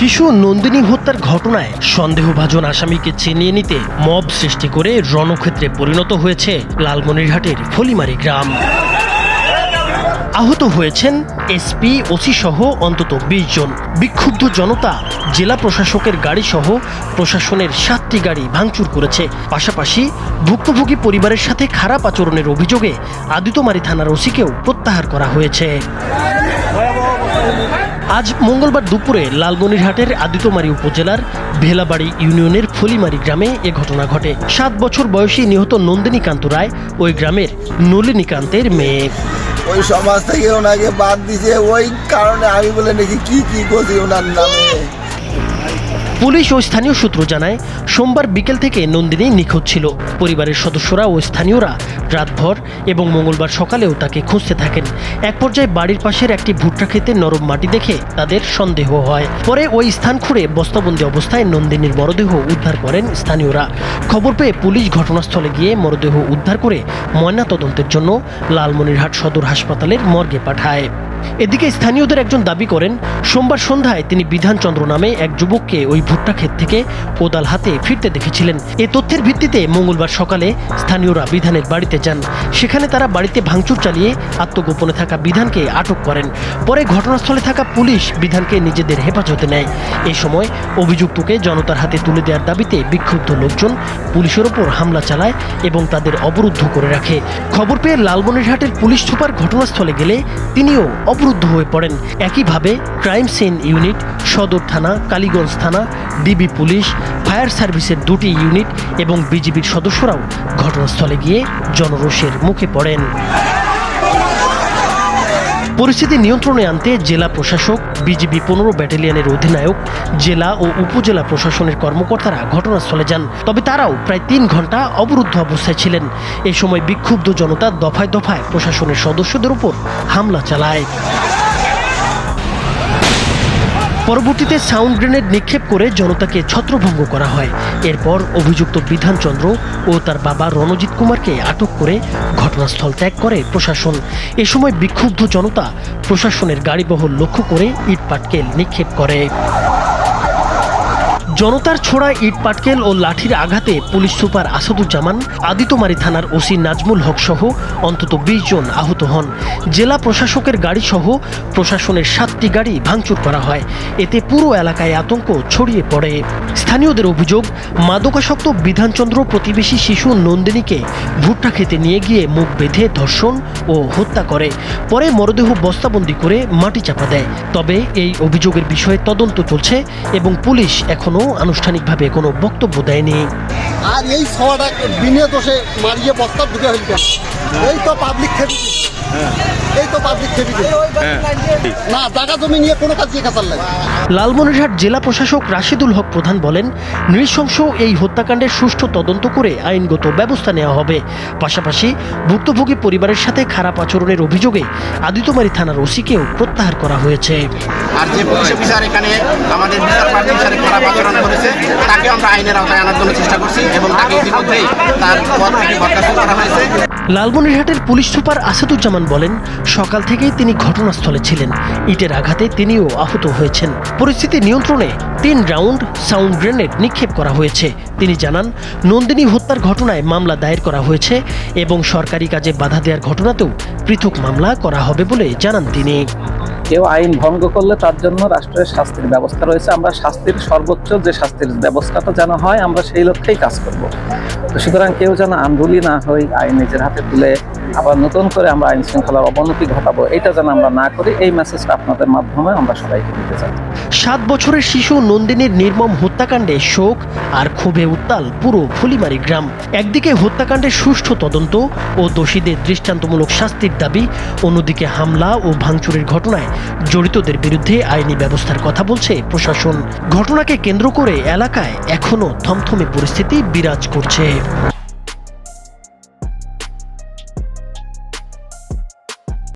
শিশু নন্দিনী হত্যার ঘটনায় সন্দেহভাজন আসামিকে ছিনিয়ে নিতে মব সৃষ্টি করে রণক্ষেত্রে পরিণত হয়েছে লালমনিরহাটের ফলিমারি গ্রাম। আহত হয়েছেন এসপি, ওসি সহ অন্তত ২০ জন। বিক্ষুব্ধ জনতা জেলা প্রশাসকের গাড়ি সহ প্রশাসনের ৭টি গাড়ি ভাঙচুর করেছে। পাশাপাশি ভুক্তভোগী পরিবারের সাথে খারাপ আচরণের অভিযোগে আদিতমারী থানার ওসিকেও প্রত্যাহার করা হয়েছে। আজ মঙ্গলবার দুপুরে লালমনিরহাটের আদিতমারী উপজেলার ভেলাবাড়ি ইউনিয়নের ফলিমারি গ্রামে এ ঘটনা ঘটে। ৭ বছর বয়সী নিহত নন্দিনীকান্ত রায় ওই গ্রামের নলিনীকান্তের মেয়ে। ওই সমাজ থেকে ওনাকে বাদ দিছে, ওই কারণে আমি বলে নাকি কি করছি ওনার নামে। পুলিশ ও স্থানীয় সূত্র জানায়, সোমবার বিকেল থেকে নন্দিনী নিখোঁজ ছিল। পরিবারের সদস্যরা ও স্থানীয়রা রাতভর এবং মঙ্গলবার সকালেও তাকে খুঁজতে থাকেন। এক পর্যায়ে বাড়ির পাশের একটি ভুট্টা খেতে নরম মাটি দেখে তাদের সন্দেহ হয়। পরে ওই স্থান খুঁড়ে বস্তাবন্দি অবস্থায় নন্দিনীর মরদেহ উদ্ধার করেন স্থানীয়রা। খবর পেয়ে পুলিশ ঘটনাস্থলে গিয়ে মরদেহ উদ্ধার করে ময়নাতদন্তের জন্য লালমনিরহাট সদর হাসপাতালের মর্গে পাঠায়। এদিকে স্থানীয়দের একজন দাবি করেন, সোমবার সন্ধ্যায় তিনি বিধানচন্দ্র নামে এক যুবককে ওই ভুট্টা ক্ষেত থেকে কোদাল হাতে ফিরতে দেখেছিলেন। এ তথ্যের ভিত্তিতে মঙ্গলবার সকালে স্থানীয়রা বিধানের বাড়িতে যান। সেখানে তারা বাড়িতে ভাঙচুর চালিয়ে আত্মগোপনে থাকা বিধানকে আটক করেন। পরে ঘটনাস্থলে থাকা পুলিশ বিধানকে নিজেদের হেফাজতে নেয়। এ সময় অভিযুক্তকে জনতার হাতে তুলে দেওয়ার দাবিতে বিক্ষুব্ধ লোকজন পুলিশের ওপর হামলা চালায় এবং তাদের অবরুদ্ধ করে রাখে। খবর পেয়ে লালমনিরহাটের পুলিশ সুপার ঘটনাস্থলে গেলে তিনিও অবরুদ্ধ হয়ে পড়েন। একইভাবে ক্রাইম সিন ইউনিট, সদর থানা, কালীগঞ্জ থানা, ডিবি পুলিশ, ফায়ার সার্ভিসের 2টি ইউনিট এবং বিজিবির সদস্যরাও ঘটনাস্থলে গিয়ে জনরোষের মুখে পড়েন। পরিস্থিতি নিয়ন্ত্রণে আনতে জেলা প্রশাসক, বিজিবি 15 ব্যাটালিয়নের অধিনায়ক, জেলা ও উপজেলা প্রশাসনের কর্মকর্তারা ঘটনাস্থলে যান। তবে তারাও প্রায় 3 ঘন্টা অবরুদ্ধ অবস্থায় ছিলেন। এ সময় বিক্ষুব্ধ জনতা দফায় দফায় প্রশাসনের সদস্যদের উপর হামলা চালায়। পরবর্তীতে সাউন্ড গ্রেনেড নিক্ষেপ করে জনতাকে ছত্রভঙ্গ করা হয়। এরপর অভিযুক্ত বিধানচন্দ্র ও তার বাবা রণজিৎ কুমারকে আটক করে ঘটনাস্থল ত্যাগ করে প্রশাসন। এ সময় বিক্ষুব্ধ জনতা প্রশাসনের গাড়িবহর লক্ষ্য করে ইট পাটকেল নিক্ষেপ করে। জনতার ছোড়া ইট পাটকেল ও লাঠির আঘাতে পুলিশ সুপার আসাদুজ্জামান, আদিতমারী থানার ওসি নাজমুল হক সহ অন্তত 20 জন আহত হন। জেলা প্রশাসকের গাড়ি সহ প্রশাসনের 7টি গাড়ি ভাঙচুর করা হয়। এতে পুরো এলাকায় আতঙ্ক ছড়িয়ে পড়ে। স্থানীয়দের অভিযোগ, মাদকাসক্ত বিধানচন্দ্র প্রতিবেশী শিশু নন্দিনীকে ভুট্টা খেতে নিয়ে গিয়ে মুখ বেঁধে ধর্ষণ ও হত্যা করে। পরে মরদেহ বস্তাবন্দি করে মাটি চাপা দেয়। তবে এই অভিযোগের বিষয়ে তদন্ত চলছে এবং পুলিশ এখনো আনুষ্ঠানিকভাবে কোনো বক্তব্য দেয়নি। আর এই সবাটা বিনে দোষে মারিয়ে বস্তা ঢুকে হইল, এই তো পাবলিক খেপি, এই তো পাবলিক খেপি না, জায়গা জমি নিয়ে কোনো কাজ কাছার লাগে। লালমনিরহাট জেলা প্রশাসক রাশিদুল হক প্রধান বলেন, নৃশংস এই হত্যাকাণ্ডের সুষ্ঠু তদন্ত করে আইনগত ব্যবস্থা নেওয়া হবে। পাশাপাশি ভুক্তভোগী পরিবারের সাথে খারাপ আচরণের অভিযোগে আদিতমারী থানার ওসিকেও প্রত্যাহার করা হয়েছে। আর যে পুলিশ অফিসার এখানে আমাদের বিচার প্রার্থীর সাথে খারাপ আচরণ করেছে তাকে আমরা আইনের আওতায় আনার জন্য চেষ্টা করছি এবং তাকে ইতিমধ্যেই তার পদ থেকে বরখাস্ত করা হয়েছে। লালমনিরহাটের পুলিশ সুপার আসাদুজ্জামান বলেন, সকাল থেকেই তিনি ঘটনাস্থলে ছিলেন। ইটের আঘাতে তিনিও আহত হয়েছেন। পরিস্থিতি নিয়ন্ত্রণে 3 রাউন্ড সাউন্ড গ্রেনেড নিক্ষেপ করা হয়েছে। তিনি জানান, নন্দিনী হত্যার ঘটনায় মামলা দায়ের করা হয়েছে এবং সরকারি কাজে বাধা দেওয়ার ঘটনাতেও পৃথক মামলা করা হবে বলে জানান তিনি। কেউ আইন ভঙ্গ করলে তার জন্য রাষ্ট্রের শাস্তির ব্যবস্থা রয়েছে। আমরা শাস্তির সর্বোচ্চ যে শাস্তির ব্যবস্থাটা যেন হয়, আমরা সেই লক্ষ্যেই কাজ করব। তো সুতরাং কেউ যেন আন্দোলন না হই, আইন নিজের হাতে তুলে আবার নতুন করে আমরা আইন শৃঙ্খলার অবনতি ঘটাবো, এটা যেন আমরা না করি, এই মেসেজটা আপনাদের মাধ্যমে আমরা সবাইকে দিতে চাই। 7 বছরের শিশু নন্দিনীর নির্মম হত্যাকাণ্ডে শোক আর ক্ষোভে উত্তাল পুরো ফলিমারি গ্রাম। একদিকে হত্যাকাণ্ডের সুষ্ঠু তদন্ত ও দোষীদের দৃষ্টান্তমূলক শাস্তির দাবি, অন্যদিকে হামলা ও ভাঙচুরের ঘটনায় জড়িতদের বিরুদ্ধে আইনি ব্যবস্থার কথা বলছে প্রশাসন। ঘটনাকে কেন্দ্র করে এলাকায় এখনো থমথমে পরিস্থিতি বিরাজ করছে।